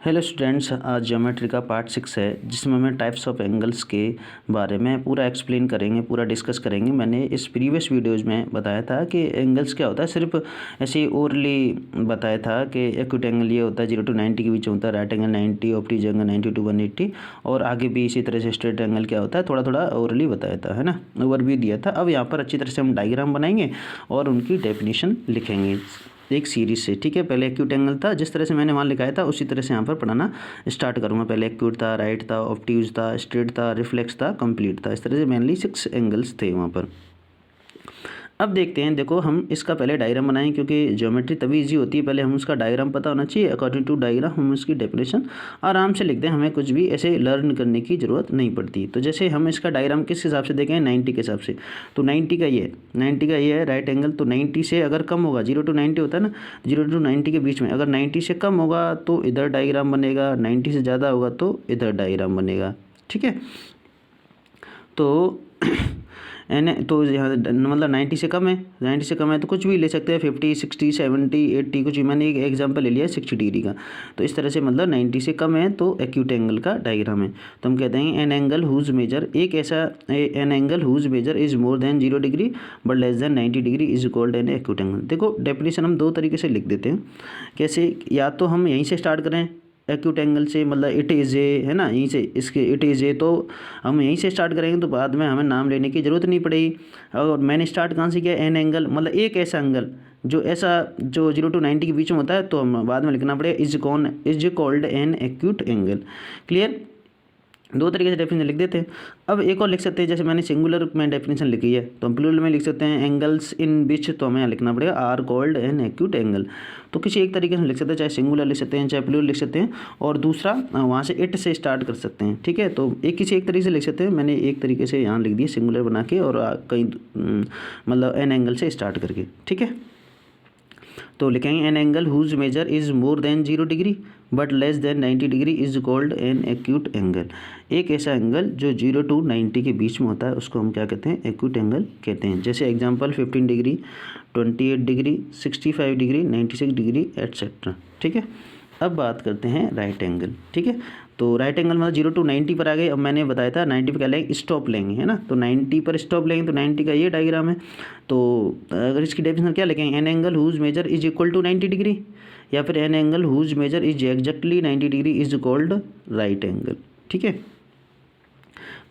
Hello students, आज geometry का part 6 है जिसमें हमें टाइप्स ऑफ एंगल्स के बारे में पूरा एक्सप्लेन करेंगे, पूरा डिस्कस करेंगे। मैंने इस प्रीवियस वीडियोज़ में बताया था कि एंगल्स क्या होता है, सिर्फ ऐसे ही ओरली बताया था कि एक्यूट एंगल ये होता है 0 to 90 के बीच में होता है, राइट एंगल 90, ऑब्टयूज एंगल 90 to 180, और आगे भी इसी तरह से स्ट्रेट एंगल क्या होता है थोड़ा थोड़ा ओरली बताया था, है ना, ओवरव्यू दिया था। अब यहाँ पर अच्छी तरह से हम डायग्राम बनाएंगे और उनकी डेफिनेशन लिखेंगे एक सीरीज से। ठीक है, पहले एक्यूट एंगल था, जिस तरह से मैंने वहाँ लिखाया था उसी तरह से यहाँ पर पढ़ाना स्टार्ट करूँगा। पहले एक्यूट था, राइट था, ऑब्ट्यूज था, स्ट्रेट था, रिफ्लेक्स था, कंप्लीट था। इस तरह से मेनली 6 एंगल्स थे वहाँ पर। अब देखते हैं, देखो हम इसका पहले डायग्राम बनाएं क्योंकि ज्योमेट्री तभी इजी होती है, पहले हम उसका डायग्राम पता होना चाहिए। अकॉर्डिंग टू डायग्राम हम उसकी डेफिनेशन आराम से लिख दें, हमें कुछ भी ऐसे लर्न करने की ज़रूरत नहीं पड़ती। तो जैसे हम इसका डायग्राम किस हिसाब से देखें, 90 के हिसाब से, तो 90 का ये है राइट एंगल। तो 90 से अगर कम होगा, 0 to 90 होता है ना, 0 to 90 के बीच में, अगर 90 से कम होगा तो इधर डायग्राम बनेगा, 90 से ज़्यादा होगा तो इधर डायग्राम बनेगा। ठीक है, तो तो यहाँ मतलब 90 से कम है, 90 से कम है तो कुछ भी ले सकते हैं, 50, 60, 70, 80, कुछ भी। मैंने एक एग्जांपल ले लिया 60 डिग्री का। तो इस तरह से मतलब 90 से कम है तो एक्यूट एंगल का डायग्राम है। तो हम कहते हैं an angle whose measure, an angle whose measure is more than 0 degree but less than 90 degree is called an acute angle. देखो डेफिनेशन हम दो तरीके से लिख देते हैं। कैसे, या तो हम यहीं से स्टार्ट करें एक्यूट एंगल से, मतलब इट इज़ ए, है ना, यहीं से इसके इट इज़ ए, तो हम यहीं से स्टार्ट करेंगे तो बाद में हमें नाम लेने की ज़रूरत नहीं पड़ेगी। और मैंने स्टार्ट कहाँ से किया, एन एंगल, मतलब एक ऐसा एंगल जो 0 to 90 के बीच में होता है, तो हम बाद में लिखना पड़ेगा is called an acute angle. Clear, दो तरीके से डेफिनेशन लिख देते हैं। अब एक और लिख सकते हैं, जैसे मैंने सिंगुलर में डेफिनेशन लिखी है तो हम प्लूरल में लिख सकते हैं एंगल्स इन विच, तो हमें यहाँ लिखना पड़ेगा are called an acute angle. तो किसी एक तरीके से लिख सकते हैं, चाहे सिंगुलर लिख सकते हैं, चाहे प्लूरल लिख सकते हैं, और दूसरा वहाँ से इट से स्टार्ट कर सकते हैं। ठीक है, तो किसी एक तरीके से लिख सकते हैं। मैंने एक तरीके से यहाँ लिख दिया सिंगुलर बना के, और कहीं मतलब एन एंगल से स्टार्ट करके। ठीक है, तो लिखेंगे an angle whose measure is more than 0 degree but less than 90 degree is called an acute angle. एक ऐसा एंगल जो 0 to 90 के बीच में होता है उसको हम क्या कहते हैं, एक्यूट एंगल कहते हैं। जैसे example 15 degree, 28 degree, 65 degree, 96 degree etcetera. ठीक है, अब बात करते हैं राइट एंगल। ठीक है, तो राइट एंगल मतलब 0 to 90 पर आ गए। अब मैंने बताया था 90 पर क्या लेंगे, स्टॉप लेंगे, है ना, तो 90 पर स्टॉप लेंगे, तो 90 का ये डायग्राम है। तो अगर इसकी डेफिनेशन क्या लिखेंगे, an angle whose measure is equal to 90 degree, या फिर an angle whose measure is exactly 90 degree is called right angle. ठीक है,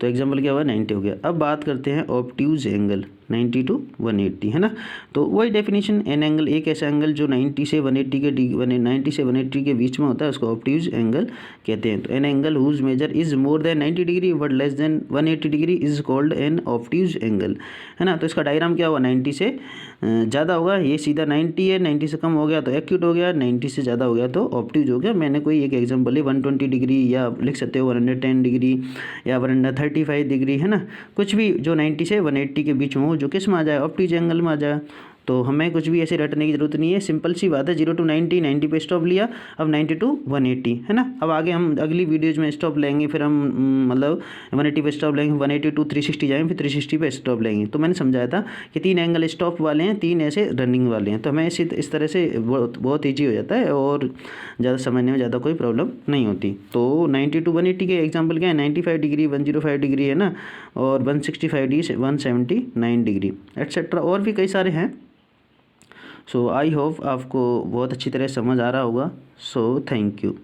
तो एग्जाम्पल क्या हुआ, 90 हो गया। अब बात करते हैं ऑब्ट्यूज एंगल 90 to 180, है ना। तो वही डेफिनेशन, एन एंगल एक ऐसा एंगल जो 90 से 180 के बीच में होता है उसको ऑब्ट्यूज एंगल कहते हैं। तो an angle whose measure is more than 90 degree but less than 180 degree is called an obtuse angle, है ना। तो इसका डायग्राम क्या हुआ, 90 से ज़्यादा होगा, ये सीधा 90 है, 90 से कम हो गया तो एक्यूट हो गया, 90 से ज़्यादा हो गया तो ऑब्ट्यूज हो गया। मैंने कोई एक एग्जाम्पल है 120 डिग्री, या लिख सकते हो 110 डिग्री या 135 डिग्री, है ना, कुछ भी जो 90 से 180 के बीच में हो, जो किस में आ जाए, ऑब्ट्यूज एंगल में आ जाए। तो हमें कुछ भी ऐसे रटने की जरूरत नहीं है, सिंपल सी बात है। 0 to 90, 90 पे स्टॉप लिया, अब 90 to 180, है ना। अब आगे हम अगली वीडियोज़ में स्टॉप लेंगे, फिर हम मतलब 180 पे स्टॉप लेंगे, 180 to 360 जाएंगे, फिर 360 पे स्टॉप लेंगे। तो मैंने समझाया था कि 3 एंगल स्टॉप वाले हैं, 3 ऐसे रनिंग वाले हैं। तो हमें इस तरह से बहुत ईजी हो जाता है और ज़्यादा समझने में ज़्यादा कोई प्रॉब्लम नहीं होती। तो 90 to 180 के एग्जाम्पल क्या है, 95 डिग्री, 105 डिग्री, है ना, और 165 डिग्री, 179 डिग्री एट्सेट्रा, और भी कई सारे हैं। सो आई होप आपको बहुत अच्छी तरह समझ आ रहा होगा। So thank you.